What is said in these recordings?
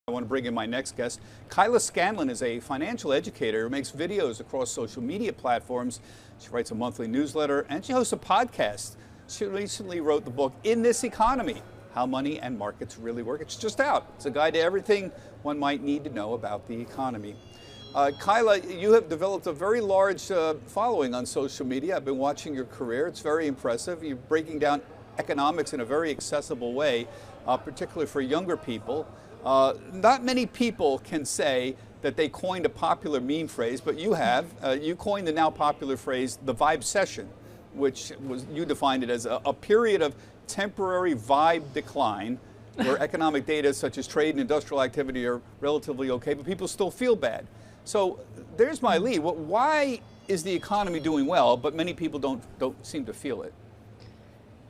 I want to bring in my next guest. Kyla Scanlon is a financial educator who makes videos across social media platforms. She writes a monthly newsletter and she hosts a podcast. She recently wrote the book, In This Economy, How Money and Markets Really Work. It's just out. It's a guide to everything one might need to know about the economy. Kyla, you have developed a very large following on social media. I've been watching your career. It's very impressive. You're breaking down economics in a very accessible way, particularly for younger people. Not many people can say that they coined a popular meme phrase, but you have. You coined the now popular phrase, the vibesession, which was, you defined it as a period of temporary vibe decline where economic data such as trade and industrial activity are relatively okay, but people still feel bad. So there's my lead. Why is the economy doing well, but many people don't seem to feel it?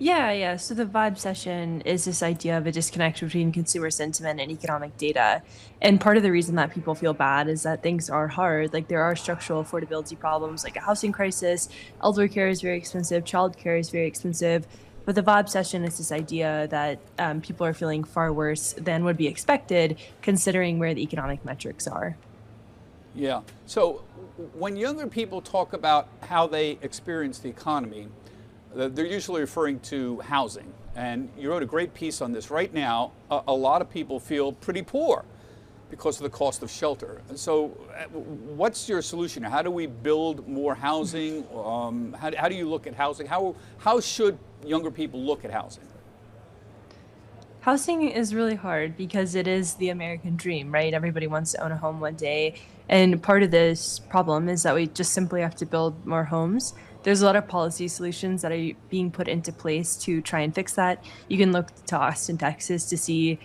Yeah. So the vibesession is this idea of a disconnect between consumer sentiment and economic data. And part of the reason that people feel bad is that things are hard. Like there are structural affordability problems like a housing crisis, elder care is very expensive, child care is very expensive. But the vibesession is this idea that people are feeling far worse than would be expected considering where the economic metrics are. Yeah. So when younger people talk about how they experience the economy, they're usually referring to housing. And you wrote a great piece on this. Right now, a lot of people feel pretty poor because of the cost of shelter. So what's your solution? How do we build more housing? How do you look at housing? How should younger people look at housing? Housing is really hard because it is the American dream, right? Everybody wants to own a home one day. And part of this problem is that we just simply have to build more homes. There's a lot of policy solutions that are being put into place to try and fix that. You can look to Austin, Texas to see,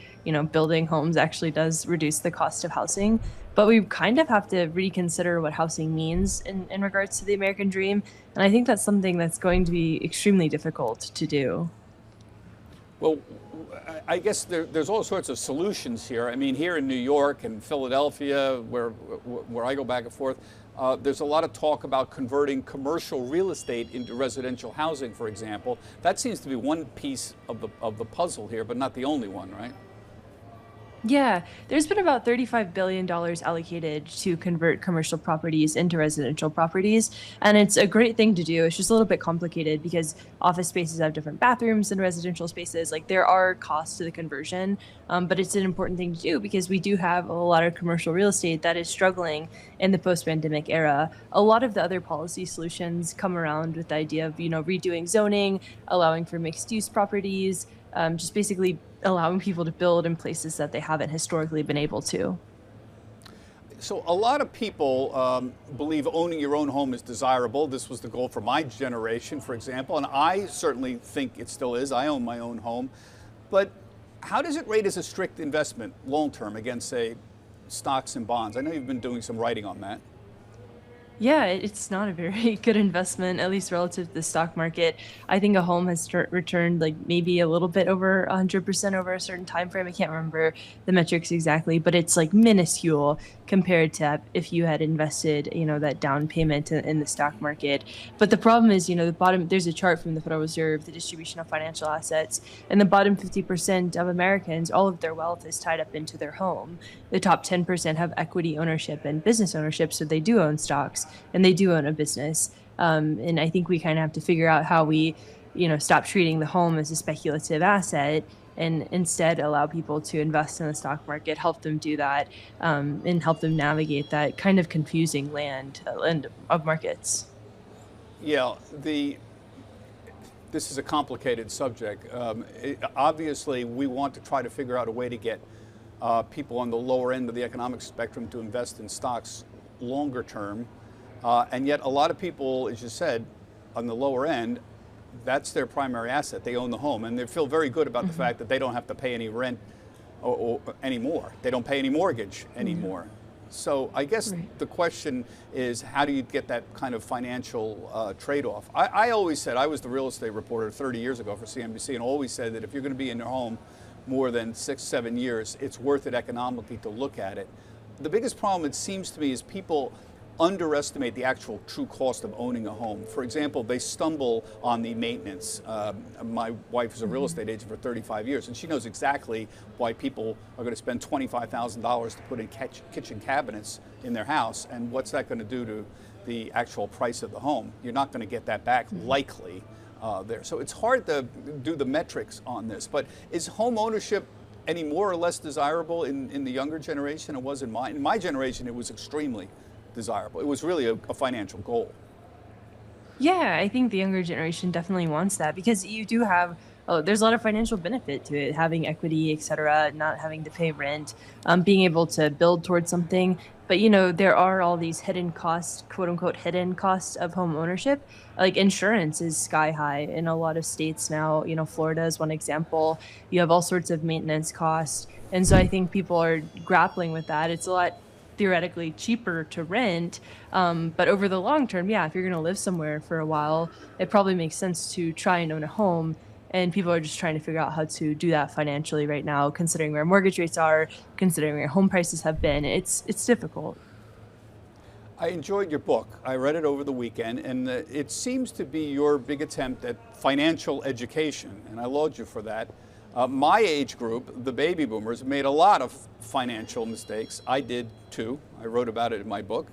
building homes actually does reduce the cost of housing. But we kind of have to reconsider what housing means in regards to the American dream. And I think that's something that's going to be extremely difficult to do. Well, I guess there's all sorts of solutions here. I mean, here in New York and Philadelphia, where I go back and forth, there's a lot of talk about converting commercial real estate into residential housing, for example. That seems to be one piece of the puzzle here, but not the only one, right? Yeah, there's been about $35 billion allocated to convert commercial properties into residential properties. And it's a great thing to do. It's just a little bit complicated because office spaces have different bathrooms than residential spaces. Like there are costs to the conversion, but it's an important thing to do because we do have a lot of commercial real estate that is struggling in the post-pandemic era. A lot of the other policy solutions come around with the idea of, redoing zoning, allowing for mixed use properties, just basically allowing people to build in places that they haven't historically been able to. So a lot of people believe owning your own home is desirable. This was the goal for my generation, for example, and I certainly think it still is. I own my own home. But how does it rate as a strict investment long-term against, say, stocks and bonds? I know you've been doing some writing on that. Yeah, it's not a very good investment, at least relative to the stock market. I think a home has returned like maybe a little bit over 100% over a certain time frame. I can't remember the metrics exactly, but it's like minuscule compared to if you had invested, that down payment in the stock market. But the problem is, the bottom, there's a chart from the Federal Reserve, the distribution of financial assets, and the bottom 50% of Americans, all of their wealth is tied up into their home. The top 10% have equity ownership and business ownership, so they do own stocks and they do own a business. And I think we kind of have to figure out how we, stop treating the home as a speculative asset and instead allow people to invest in the stock market, help them do that, and help them navigate that kind of confusing land of markets. Yeah, this is a complicated subject. Obviously, we want to try to figure out a way to get people on the lower end of the economic spectrum to invest in stocks longer term. And yet a lot of people, as you said, on the lower end, that's their primary asset. They own the home and they feel very good about the fact that they don't have to pay any rent or anymore. They don't pay any mortgage anymore. So I guess the question is, how do you get that kind of financial trade-off? I always said, I was the real estate reporter 30 years ago for CNBC and always said that if you're going to be in your home more than 6-7 years, it's worth it economically to look at it. The biggest problem, it seems to me, is people underestimate the actual true cost of owning a home. For example, they stumble on the maintenance. My wife is a real estate agent for 35 years, and she knows exactly why people are going to spend $25,000 to put in kitchen cabinets in their house, and what's that going to do to the actual price of the home. You're not going to get that back, likely, there. So it's hard to do the metrics on this, but is home ownership any more or less desirable in the younger generation than it was in mine? In my generation, it was extremely desirable. It was really a financial goal. Yeah, I think the younger generation definitely wants that because you do have, oh, there's a lot of financial benefit to it, having equity, et cetera, not having to pay rent, being able to build towards something. But you know, there are all these hidden costs, quote unquote, hidden costs of home ownership. Like insurance is sky high in a lot of states now. You know, Florida is one example. You have all sorts of maintenance costs. And so I think people are grappling with that. It's a lot theoretically cheaper to rent. But over the long term, yeah, if you're going to live somewhere for a while, it probably makes sense to try and own a home. And people are just trying to figure out how to do that financially right now, considering where mortgage rates are, considering where home prices have been. It's difficult. I enjoyed your book. I read it over the weekend, and it seems to be your big attempt at financial education, and I laud you for that. My age group, the baby boomers, made a lot of financial mistakes. I did too. I wrote about it in my book,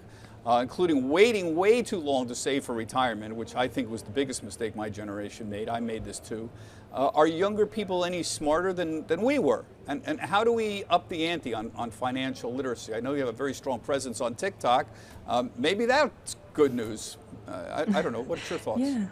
including waiting way too long to save for retirement, which I think was the biggest mistake my generation made. I made this too. Are younger people any smarter than we were? And how do we up the ante on financial literacy? I know you have a very strong presence on TikTok. Maybe that's good news. I don't know. What's your thoughts? Yeah.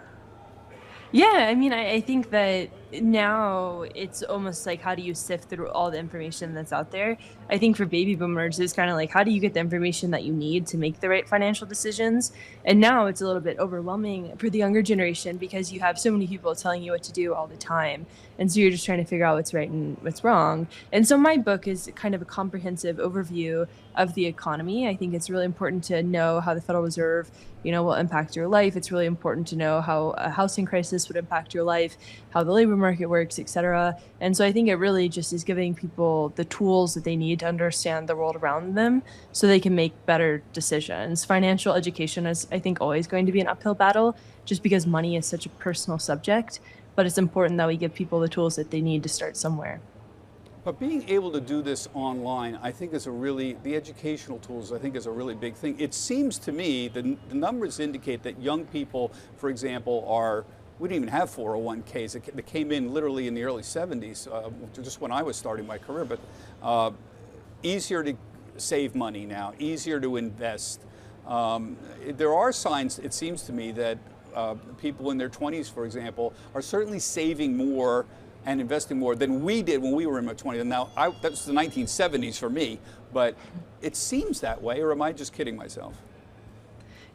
Yeah, I mean, I think that now it's almost like how do you sift through all the information that's out there? I think for baby boomers, it's kind of like how do you get the information that you need to make the right financial decisions? And now it's a little bit overwhelming for the younger generation because you have so many people telling you what to do all the time. And so you're just trying to figure out what's right and what's wrong. And so my book is kind of a comprehensive overview of the economy. I think it's really important to know how the Federal Reserve, you know, will impact your life. It's really important to know how a housing crisis would impact your life, how the labor market works, et cetera. And so I think it really just is giving people the tools that they need to understand the world around them so they can make better decisions. Financial education is, I think, always going to be an uphill battle just because money is such a personal subject. But it's important that we give people the tools that they need to start somewhere. But being able to do this online, I think is the educational tools, I think is a really big thing. It seems to me, the numbers indicate that young people, for example, we didn't even have 401ks. They came in literally in the early 70s, just when I was starting my career, but easier to save money now, easier to invest. There are signs, it seems to me, that people in their 20s, for example, are certainly saving more and investing more than we did when we were in our 20s. And now, that's the 1970s for me, but it seems that way, or am I just kidding myself?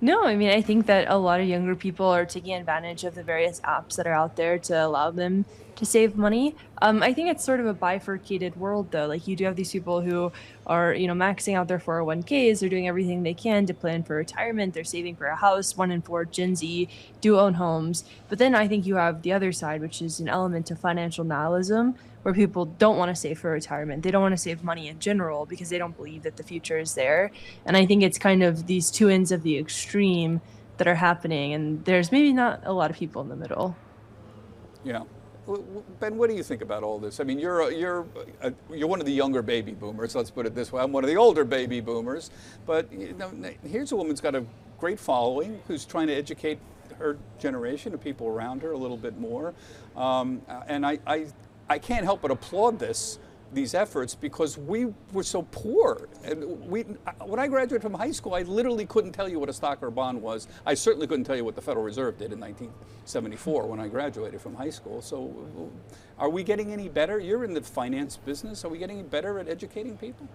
No, I mean, I think that a lot of younger people are taking advantage of the various apps that are out there to allow them to save money. I think it's sort of a bifurcated world, though. Like, you do have these people who are, you know, maxing out their 401ks. They're doing everything they can to plan for retirement. They're saving for a house. 1 in 4 Gen Z do own homes. But then I think you have the other side, which is an element of financial nihilism, where people don't want to save for retirement. They don't want to save money in general because they don't believe that the future is there. And I think it's kind of these two ends of the extreme that are happening. And there's maybe not a lot of people in the middle. Yeah. Ben, what do you think about all this? I mean, you're one of the younger baby boomers. Let's put it this way. I'm one of the older baby boomers. But you know, here's a woman who's got a great following, who's trying to educate her generation, the people around her, a little bit more. And I can't help but applaud these efforts because we were so poor. And when I graduated from high school, I literally couldn't tell you what a stock or a bond was. I certainly couldn't tell you what the Federal Reserve did in 1974 when I graduated from high school. So are we getting any better? You're in the finance business. Are we getting better at educating people?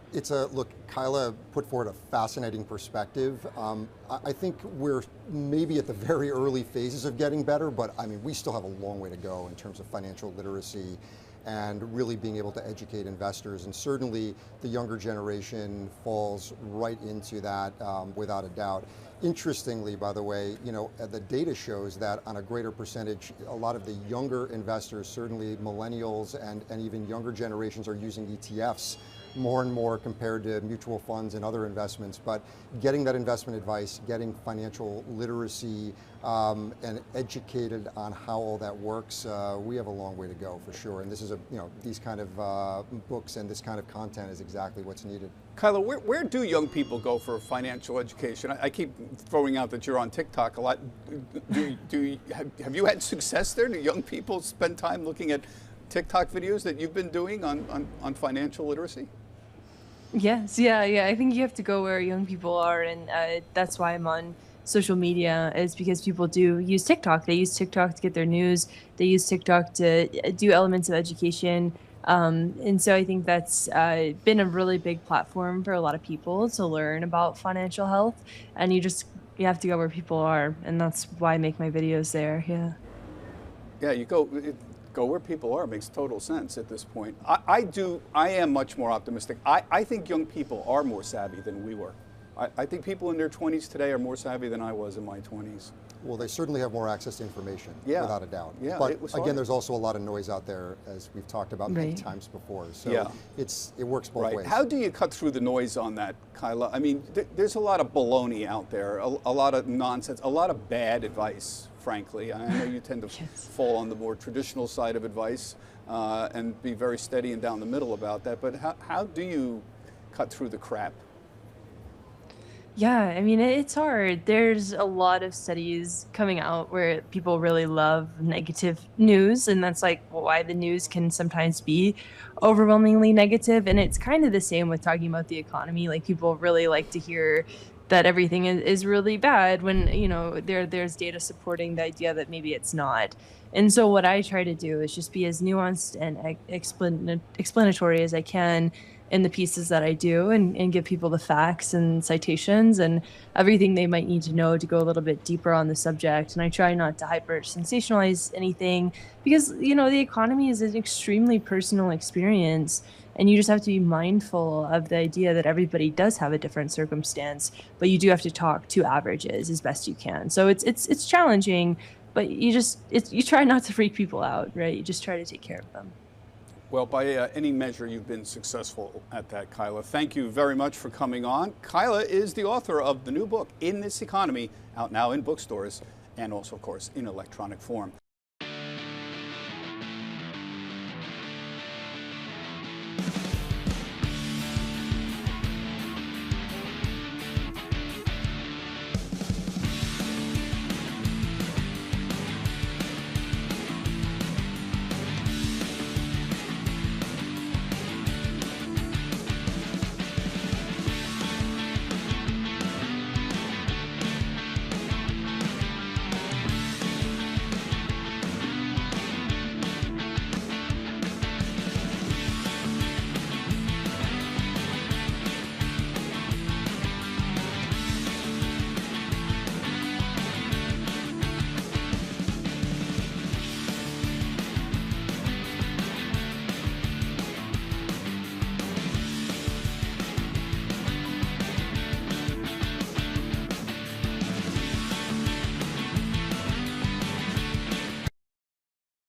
Look, Kyla put forward a fascinating perspective. I think we're maybe at the very early phases of getting better, but I mean, we still have a long way to go in terms of financial literacy and really being able to educate investors. And certainly the younger generation falls right into that without a doubt. Interestingly, by the way, you know, the data shows that on a greater percentage, a lot of the younger investors, certainly millennials and even younger generations, are using ETFs more and more compared to mutual funds and other investments, but getting that investment advice, getting financial literacy, and educated on how all that works, we have a long way to go for sure. And this is these kind of books and this kind of content is exactly what's needed. Kyla, where do young people go for financial education? I keep throwing out that you're on TikTok a lot. Have you had success there? Do young people spend time looking at TikTok videos that you've been doing on financial literacy? Yes, yeah. I think you have to go where young people are, and that's why I'm on social media, is because people do use TikTok. They use TikTok to get their news. They use TikTok to do elements of education. And so I think that's been a really big platform for a lot of people to learn about financial health. And you have to go where people are, and that's why I make my videos there. Yeah. Yeah, you go where people are. It makes total sense at this point. I am much more optimistic. I think young people are more savvy than we were. I think people in their 20s today are more savvy than I was in my 20s. Well, they certainly have more access to information, yeah, without a doubt. Yeah, but it was again, hard. there's also a lot of noise out there, as we've talked about many times before. So yeah, it works both ways. How do you cut through the noise on that, Kyla? I mean, there's a lot of baloney out there, a lot of nonsense, a lot of bad advice, frankly. I know you tend to fall on the more traditional side of advice and be very steady and down the middle about that, but how do you cut through the crap? Yeah, I mean, it's hard. There's a lot of studies coming out where people really love negative news, and that's like why the news can sometimes be overwhelmingly negative. And it's kind of the same with talking about the economy. Like, people really like to hear that everything is really bad when, there's data supporting the idea that maybe it's not. And so what I try to do is just be as nuanced and explanatory as I can in the pieces that I do, and give people the facts and citations and everything they might need to know to go a little bit deeper on the subject. And I try not to hyper sensationalize anything, because, the economy is an extremely personal experience, and you just have to be mindful of the idea that everybody does have a different circumstance, but you do have to talk to averages as best you can. So it's challenging, but you try not to freak people out, right? You just try to take care of them. Well, by any measure, you've been successful at that, Kyla. Thank you very much for coming on. Kyla is the author of the new book, In This Economy, out now in bookstores and also, of course, in electronic form.